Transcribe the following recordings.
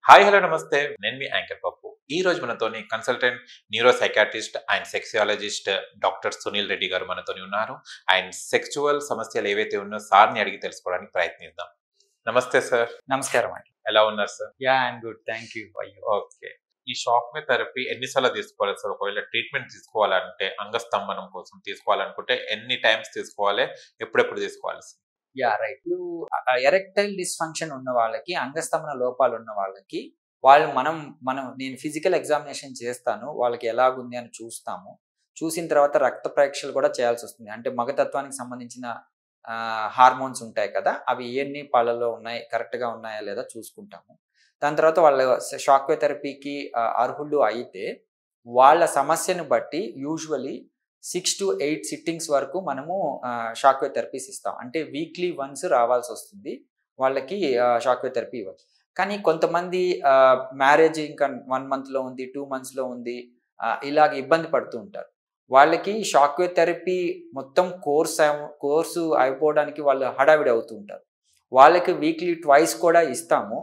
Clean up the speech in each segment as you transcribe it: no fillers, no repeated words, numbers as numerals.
Hi hello నమస్తే నేను మీ anchor పప్పు ఈ రోజు మనతోని consultant neuro psychiatrist and sexologist doctor Sunil Reddy గారు మనతోని ఉన్నారు. అండ్ సెక్చువల్ సమస్యలు ఏవైతే ఉన్నాయో సార్ని అడిగి తెలుసుకోవడానికి ప్రయత్నిద్దాం. నమస్తే సార్. నమస్కారం అండి. ఎలా ఉన్నారు sir? I'm good, thank you. Okay. ఈ షాక్ వే థెరపీ ఎన్నిసార్లు తీసుకోవాలి సార్? ఒకవేళ ట్రీట్మెంట్ తీసుకోవాలంటే అంగస్తంభనం కోసం తీసుకోవాలనుకుంటే ఎన్ని టైమ్స్ తీసుకోవాలి, ఎప్పుడెప్పుడు తీసుకోవాలి సార్? రైట్. ఇప్పుడు ఎరెక్టైల్ డిస్ఫంక్షన్ ఉన్న వాళ్ళకి, అంగస్తంభన లోపాలు ఉన్న వాళ్ళకి వాళ్ళు నేను ఫిజికల్ ఎగ్జామినేషన్ చేస్తాను, వాళ్ళకి ఎలాగుంది అని చూస్తాము. చూసిన తర్వాత రక్త పరీక్షలు కూడా చేయాల్సి వస్తుంది. అంటే మగతత్వానికి సంబంధించిన హార్మోన్స్ ఉంటాయి కదా, అవి ఎన్ని పాలలో ఉన్నాయి, కరెక్ట్గా ఉన్నాయా లేదా చూసుకుంటాము. దాని తర్వాత వాళ్ళ షాక్ వే థెరపీకి అర్హులు అయితే వాళ్ళ సమస్యను బట్టి యూజువలీ 6 to 8 సిట్టింగ్స్ వరకు మనము షాక్ వే థెరపీస్ ఇస్తాం. అంటే వీక్లీ వన్స్ రావాల్సి వస్తుంది వాళ్ళకి షాక్ వే థెరపీ ఇవ్వచ్చు. కానీ కొంతమంది మ్యారేజ్ ఇంకా 1 monthలో ఉంది, 2 monthsలో ఉంది, ఇలాగ ఇబ్బంది పడుతూ ఉంటారు. వాళ్ళకి షాక్ వే థెరపీ మొత్తం కోర్సు అయిపోవడానికి వాళ్ళు హడావిడి అవుతూ ఉంటారు. వాళ్ళకి వీక్లీ ట్వైస్ కూడా ఇస్తాము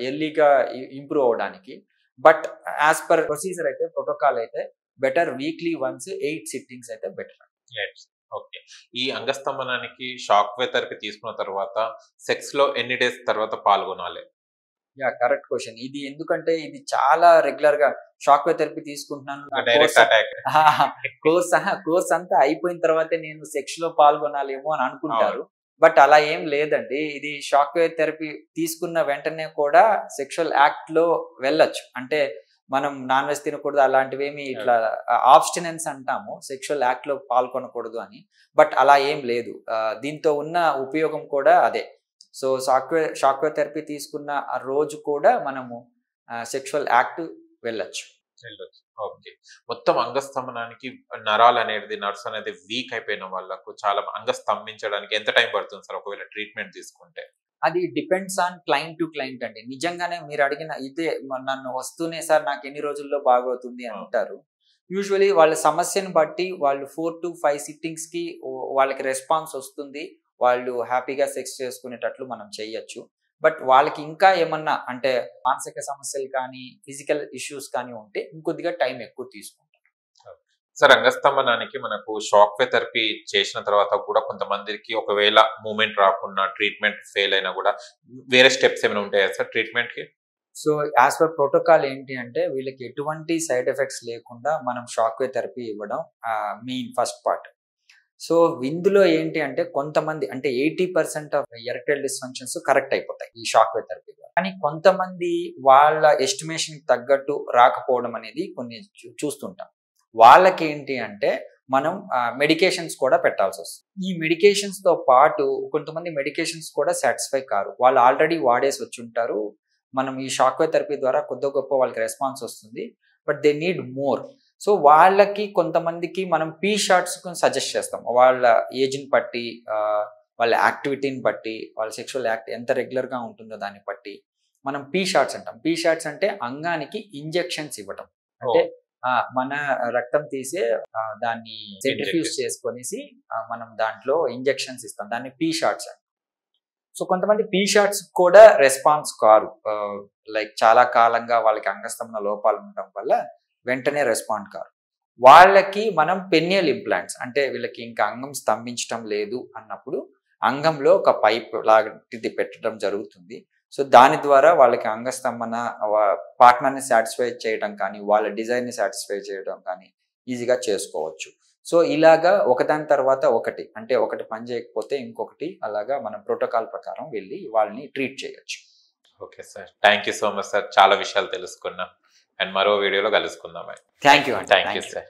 ఎర్లీగా ఇంప్రూవ్ అవ్వడానికి. బట్ యాజ్ పర్ ప్రొసీజర్ అయితే, ప్రోటోకాల్ అయితే బెటర్ వీక్లీ వన్స్ 8 సిట్టింగ్స్ అయితే బెటర్. ఓకే. ఈ అంగస్తంభనానికి షాక్ వే థెరపీ తీసుకున్న తర్వాత సెక్స్ లో ఎన్ని డేస్ తర్వాత పాల్గొనాలి? కరెక్ట్ క్వశ్చన్ ఇది. ఎందుకంటే ఇది చాలా రెగ్యులర్ గా షాక్ వే థెరపీ తీసుకుంటున్నాను, కోర్స్ అంతా అయిపోయిన తర్వాతే నేను సెక్స్ లో పాల్గొనాలేమో అని అనుకుంటారు. బట్ అలా ఏం లేదండి. ఇది షాక్ వే థెరపీ తీసుకున్న వెంటనే కూడా సెక్షువల్ యాక్ట్ లో వెళ్ళొచ్చు. అంటే మనం నాన్ వెజ్ తినకూడదు అలాంటివేమి, ఇట్లా ఆబ్స్టినెన్స్ అంటాము, సెక్షువల్ యాక్ట్ లో పాల్గొనకూడదు అని. బట్ అలా ఏం లేదు. దీంతో ఉన్న ఉపయోగం కూడా అదే. సో షాక్ వే థెరపీ తీసుకున్న ఆ రోజు కూడా మనము సెక్షువల్ యాక్ట్ వెళ్ళొచ్చు. ఓకే. మొత్తం అంగస్తంభనానికి నర్వ్స్ అనేది వీక్ అయిపోయిన వాళ్ళకు చాలా అంగస్తంభించడానికి ఎంత టైం పడుతుంది సార్ ఒకవేళ ట్రీట్మెంట్ తీసుకుంటే? అది depends on client to client అండి. నిజంగానే మీరు అడిగిన ఇదే, నన్ను వస్తూనే సార్ నాకు ఎన్ని రోజుల్లో బాగవుతుంది అంటారు. యూజువలీ వాళ్ళ సమస్యను బట్టి వాళ్ళు 4 to 5 సిట్టింగ్స్ కి వాళ్ళకి రెస్పాన్స్ వస్తుంది. వాళ్ళు హ్యాపీగా సెక్స్ చేసుకునేటట్లు మనం చెయ్యొచ్చు. బట్ వాళ్ళకి ఇంకా ఏమన్నా అంటే మానసిక సమస్యలు కానీ, ఫిజికల్ ఇష్యూస్ కానీ ఉంటే ఇంకొద్దిగా టైం ఎక్కువ తీసుకుంటాం. సార్, అంగస్తంభనానికి మనకు షాక్ వే థెరపీ చేసిన తర్వాత కూడా కొంతమందికి ఒకవేళ మూమెంట్ రాకుండా ట్రీట్మెంట్ ఫెయిల్ అయినా కూడా వేరే స్టెప్స్ ఏమైనా ఉంటాయా సార్ ట్రీట్మెంట్ కి? సో యాజ్ పర్ ప్రోటోకాల్ ఏంటి అంటే వీళ్ళకి ఎటువంటి సైడ్ ఎఫెక్ట్స్ లేకుండా మనం షాక్ వే థెరపీ ఇవ్వడం మెయిన్ ఫస్ట్ పార్ట్. సో ఇందులో ఏంటి అంటే కొంతమంది అంటే 80% ఆఫ్ ఎరెక్టైల్ డిస్ఫంక్షన్స్ కరెక్ట్ అయిపోతాయి ఈ షాక్ వే థెరపీ. కానీ కొంతమంది వాళ్ళ ఎస్టిమేషన్ తగ్గట్టు రాకపోవడం అనేది కొన్ని చూస్తుంటాం. వాళ్ళకి ఏంటి అంటే మనం మెడికేషన్స్ కూడా పెట్టాల్సి వస్తుంది. ఈ మెడికేషన్స్ తో పాటు కొంతమంది మెడికేషన్స్ కూడా సాటిస్ఫై కారు. వాళ్ళు ఆల్రెడీ వాడేసి వచ్చి ఉంటారు. మనం ఈ షాక్ వే థెరపీ ద్వారా కొద్ది గొప్ప వాళ్ళకి రెస్పాన్స్ వస్తుంది. But they need more. So వాళ్ళకి కొంతమందికి మనం పీ షాట్స్ సజెస్ట్ చేస్తాం. వాళ్ళ ఏజ్ని బట్టి, వాళ్ళ యాక్టివిటీని బట్టి, వాళ్ళ సెక్షువల్ యాక్ట్ ఎంత రెగ్యులర్గా ఉంటుందో దాన్ని బట్టి మనం పీ షాట్స్ అంటాం. పీ షాట్స్ అంటే అంగానికి ఇంజెక్షన్స్ ఇవ్వటం. అంటే మన రక్తం తీసే దాన్ని సెంట్రిఫ్యూజ్ చేసుకొనేసి మనం దాంట్లో ఇంజెక్షన్స్ ఇస్తాం. దాన్ని పీ షాట్స్ అంటాం. సో కొంతమంది పీ షాట్స్ కూడా రెస్పాన్స్ కారు. లైక్ చాలా కాలంగా వాళ్ళకి అంగస్తంభన లోపాలు ఉండటం వల్ల వెంటనే రెస్పాండ్ కారు. వాళ్ళకి మనం పెన్నియల్ ఇంప్లాంట్స్, అంటే వీళ్ళకి ఇంకా అంగం స్తంభించడం లేదు అన్నప్పుడు అంగంలో ఒక పైప్ లాంటిది పెట్టడం జరుగుతుంది. సో దాని ద్వారా వాళ్ళకి అంగస్తంభన పార్ట్నర్ని సాటిస్ఫై చేయడం కానీ, వాళ్ళ డిజైన్ని సాటిస్ఫై చేయడం కానీ ఈజీగా చేసుకోవచ్చు. సో ఇలాగా ఒకదాని తర్వాత ఒకటి, అంటే ఒకటి పని చేయకపోతే ఇంకొకటి, అలాగా మనం ప్రోటోకాల్ ప్రకారం వెళ్ళి వాళ్ళని ట్రీట్ చేయొచ్చు. Okay sir, thank you so much sir. చాలా విషయాలు తెలుసుకున్నాం. అండ్ మరో వీడియోలో కలుసుకుందాం. Thank you sir.